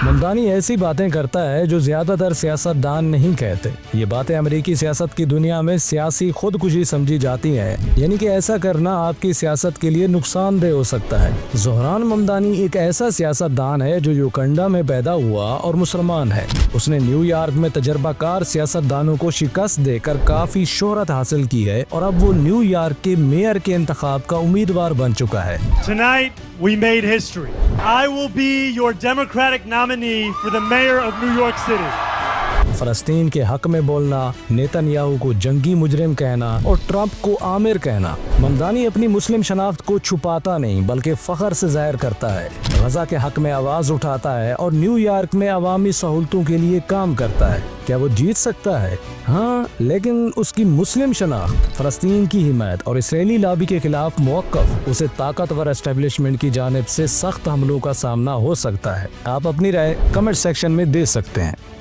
ممدانی ایسی باتیں کرتا ہے جو زیادہ تر سیاست دان نہیں کہتے۔ یہ باتیں امریکی سیاست کی دنیا میں سیاسی خودکشی سمجھی جاتی ہیں، یعنی کہ ایسا کرنا آپ کی سیاست کے لیے نقصان دہ ہو سکتا ہے۔ زہران ممدانی ایک ایسا سیاست دان ہے جو یوگنڈا میں پیدا ہوا اور مسلمان ہے۔ اس نے نیو یارک میں تجربہ کار سیاست دانوں کو شکست دے کر کافی شہرت حاصل کی ہے اور اب وہ نیو یارک کے میئر کے انتخاب کا امیدوار بن چکا ہے۔ Tonight, we made history. I will be your Democratic nominee for the mayor of New York City. فلسطین کے حق میں بولنا، نیتن یاہو کو جنگی مجرم کہنا اور ٹرمپ کو آمر کہنا۔ ممدانی اپنی مسلم شناخت کو چھپاتا نہیں بلکہ فخر سے ظاہر کرتا ہے، غزہ کے حق میں آواز اٹھاتا ہے اور نیو یارک میں عوامی سہولتوں کے لیے کام کرتا ہے۔ کیا وہ جیت سکتا ہے؟ ہاں، لیکن اس کی مسلم شناخت، فلسطین کی حمایت اور اسرائیلی لابی کے خلاف موقف اسے طاقتور اسٹیبلشمنٹ کی جانب سے سخت حملوں کا سامنا ہو سکتا ہے۔ آپ اپنی رائے کمنٹ سیکشن میں دے سکتے ہیں۔